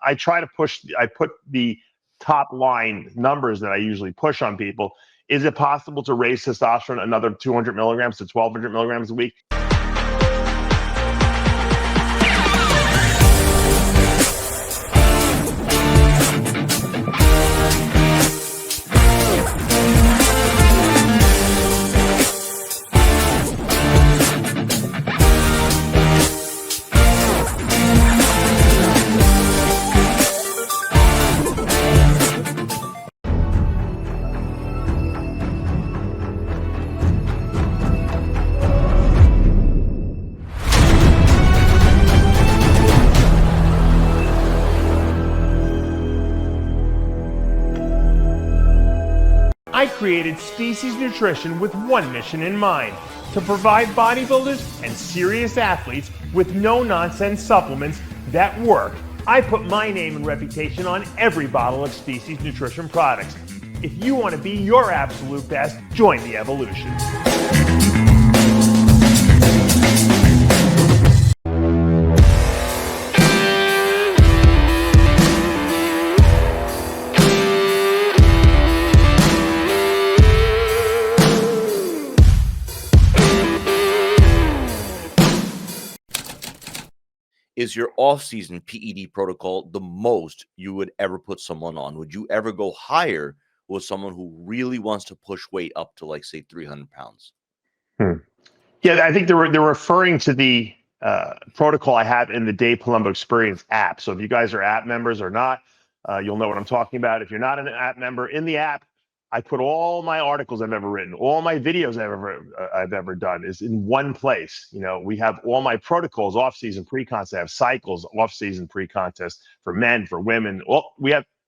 I try to push, I put the top line numbers that I usually push on people. Is it possible to raise testosterone another 200 milligrams to 1,200 milligrams a week? I created Species Nutrition with one mission in mind: to provide bodybuilders and serious athletes with no-nonsense supplements that work. I put my name and reputation on every bottle of Species Nutrition products. If you want to be your absolute best, join the evolution. Is your off-season PED protocol the most you would ever put someone on? Would you ever go higher with someone who really wants to push weight up to, like, say, 300 pounds? Yeah, I think they're referring to the protocol I have in the Dave Palumbo Experience app. So if you guys are app members or not, you'll know what I'm talking about. If you're not an app member, in the app, I put all my articles I've ever written, all my videos I've ever done is in one place. You know, we have all my protocols, off-season, pre-contest. I have cycles, off-season, pre-contest for men, for women. Well,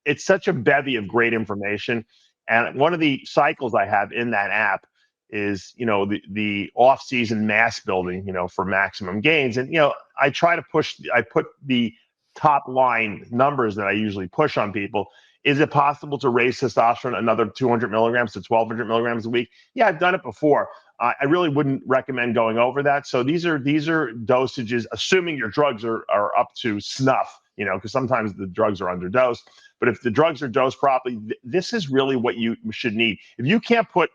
it's such a bevy of great information. And one of the cycles I have in that app is, you know, the off-season mass building, you know, for maximum gains. And, you know, I put the top line numbers that I usually push on people. Is it possible to raise testosterone another 200 milligrams to 1,200 milligrams a week? Yeah, I've done it before. I really wouldn't recommend going over that. So these are dosages, assuming your drugs are up to snuff, you know, because sometimes the drugs are underdosed. But if the drugs are dosed properly, this is really what you should need. If you can't put,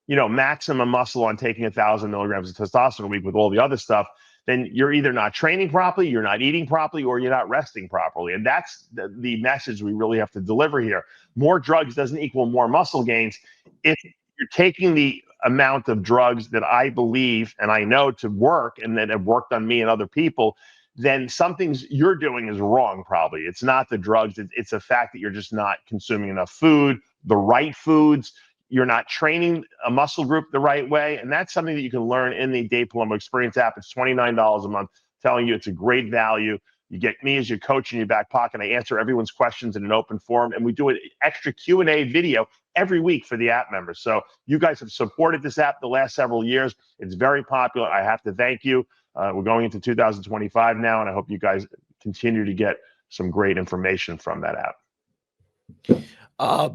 you know, maximum muscle on taking 1,000 milligrams of testosterone a week with all the other stuff, then you're either not training properly, you're not eating properly, or you're not resting properly. And that's the message we really have to deliver here. More drugs doesn't equal more muscle gains. If you're taking the amount of drugs that I believe and I know to work and that have worked on me and other people, then something you're doing is wrong probably. It's not the drugs. It's the fact that you're just not consuming enough food, the right foods. You're not training a muscle group the right way. And that's something that you can learn in the Dave Palumbo Experience app. It's $29 a month. Telling you it's a great value. You get me as your coach in your back pocket. I answer everyone's questions in an open forum. And we do an extra Q&A video every week for the app members. So you guys have supported this app the last several years. It's very popular. I have to thank you. We're going into 2025 now, and I hope you guys continue to get some great information from that app.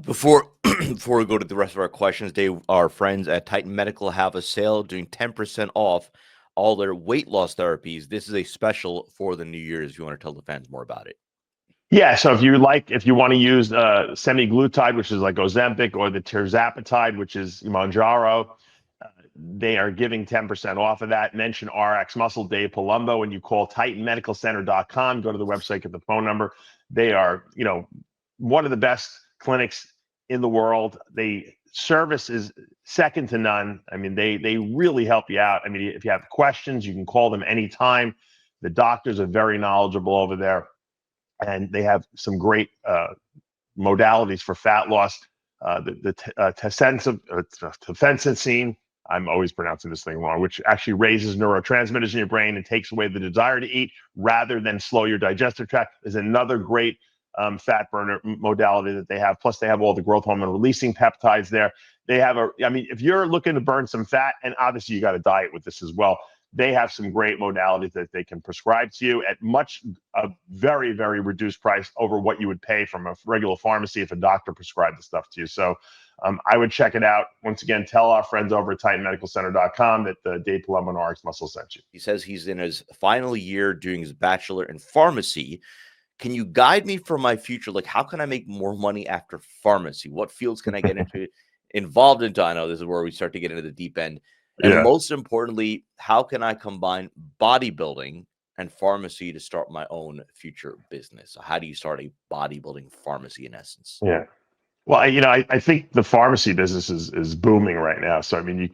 Before we go to the rest of our questions, Dave, our friends at Titan Medical have a sale doing 10% off all their weight loss therapies. This is a special for the New Year's. If you want to tell the fans more about it. Yeah, so if you want to use semaglutide, which is like Ozempic, or the tirzepatide, which is Mounjaro, they are giving 10% off of that. Mention RXMuscle, Dave Palumbo, and you call TitanMedicalCenter.com. Go to the website, get the phone number. They are, you know, one of the best clinics in the world. They service is second to none. I mean, they really help you out. I mean, if you have questions, you can call them anytime. The doctors are very knowledgeable over there, and they have some great modalities for fat loss. The tefenacine, I'm always pronouncing this thing wrong, which actually raises neurotransmitters in your brain and takes away the desire to eat rather than slow your digestive tract, is another great fat burner modality that they have. Plus, they have all the growth hormone releasing peptides there. They have if you're looking to burn some fat, and obviously you got to diet with this as well, they have some great modalities that they can prescribe to you at a very, very reduced price over what you would pay from a regular pharmacy if a doctor prescribed the stuff to you. So I would check it out. Once again, tell our friends over at TitanMedicalCenter.com that Dave Palumbo and RXMuscle sent you. He says he's in his final year doing his bachelor in pharmacy. Can you guide me for my future? Like, how can I make more money after pharmacy? What fields can I get involved into? I know this is where we start to get into the deep end. And Yeah. most importantly, how can I combine bodybuilding and pharmacy to start my own future business? So how do you start a bodybuilding pharmacy in essence? Yeah. Well, I think the pharmacy business is booming right now. So I mean,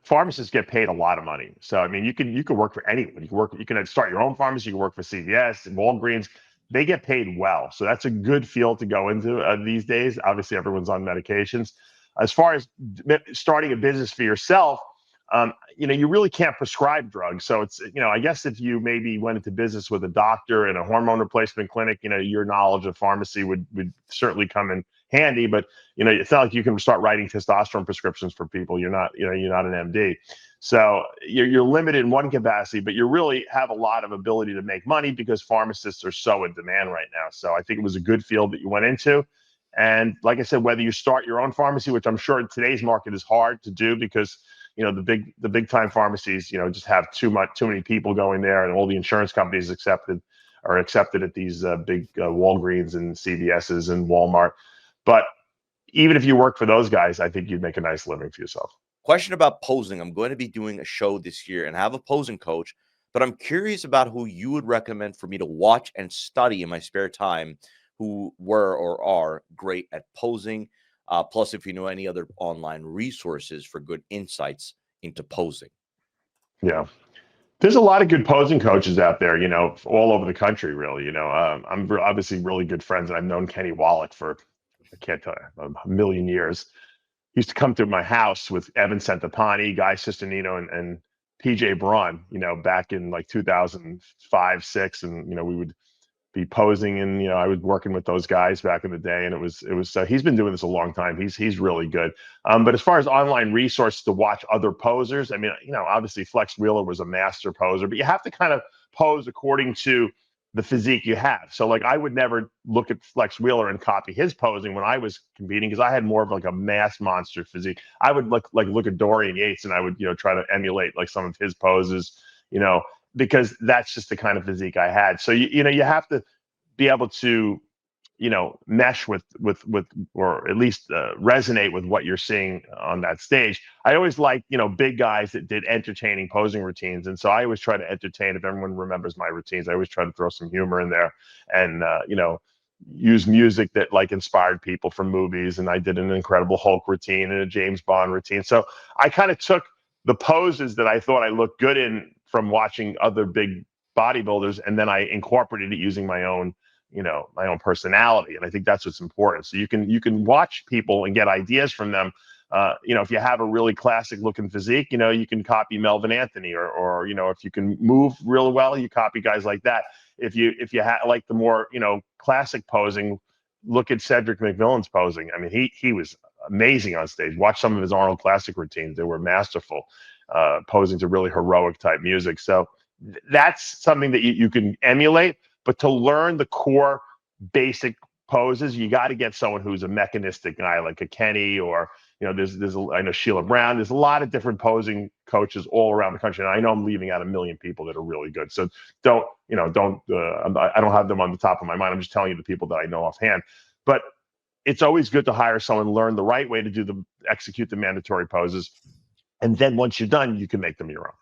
pharmacists get paid a lot of money. So I mean, you can work for anyone. You can start your own pharmacy. You can work for CVS and Walgreens. They get paid well. So that's a good field to go into these days. Obviously, everyone's on medications. As far as starting a business for yourself, you really can't prescribe drugs. So it's, I guess if you maybe went into business with a doctor and a hormone replacement clinic, your knowledge of pharmacy would certainly come in handy. But it's not like you can start writing testosterone prescriptions for people. You're not an MD. So you're limited in one capacity, but you really have a lot of ability to make money because pharmacists are so in demand right now. So I think it was a good field that you went into. And like I said, whether you start your own pharmacy, which I'm sure in today's market is hard to do because the big time pharmacies just have too many people going there, and all the insurance companies are accepted at these big Walgreens and CVS's and Walmart. But even if you work for those guys, I think you'd make a nice living for yourself. Question about posing. I'm going to be doing a show this year and have a posing coach, but I'm curious about who you would recommend for me to watch and study in my spare time who were or are great at posing. Plus, if you know any other online resources for good insights into posing. Yeah. There's a lot of good posing coaches out there, all over the country, really. I'm obviously really good friends, and I've known Kenny Wallach for, I can't tell you, a million years. He used to come through my house with Evan Centopani, Guy Sisternino, and PJ Braun, back in like 2005, 6. And, we would be posing, and I was working with those guys back in the day, and it was he's been doing this a long time. He's really good. But as far as online resources to watch other posers, I mean, obviously Flex Wheeler was a master poser, but you have to kind of pose according to the physique you have. So like I would never look at Flex Wheeler and copy his posing when I was competing because I had more of like a mass monster physique. I would look at Dorian Yates, and I would try to emulate like some of his poses, because that's just the kind of physique I had. So you have to be able to mesh with or at least resonate with what you're seeing on that stage. I always like big guys that did entertaining posing routines, and so I always try to entertain. If everyone remembers my routines, I always try to throw some humor in there, and use music that like inspired people from movies. And I did an Incredible Hulk routine and a James Bond routine. So I kind of took the poses that I thought I looked good in from watching other big bodybuilders, and then I incorporated it using my own personality. And I think that's what's important. So you can watch people and get ideas from them. If you have a really classic looking physique, you can copy Melvin Anthony, or if you can move real well, you copy guys like that. If you like the more classic posing, look at Cedric McMillan's posing. I mean, he was amazing on stage. Watch some of his Arnold Classic routines; they were masterful, posing to really heroic type music. So that's something that you can emulate. But to learn the core basic poses, you got to get someone who's a mechanistic guy like a Kenny, or I know Sheila Brown. There's a lot of different posing coaches all around the country, and I know I'm leaving out a million people that are really good. So I don't have them on the top of my mind. I'm just telling you the people that I know offhand. But it's always good to hire someone, learn the right way to execute the mandatory poses, and then once you're done, you can make them your own.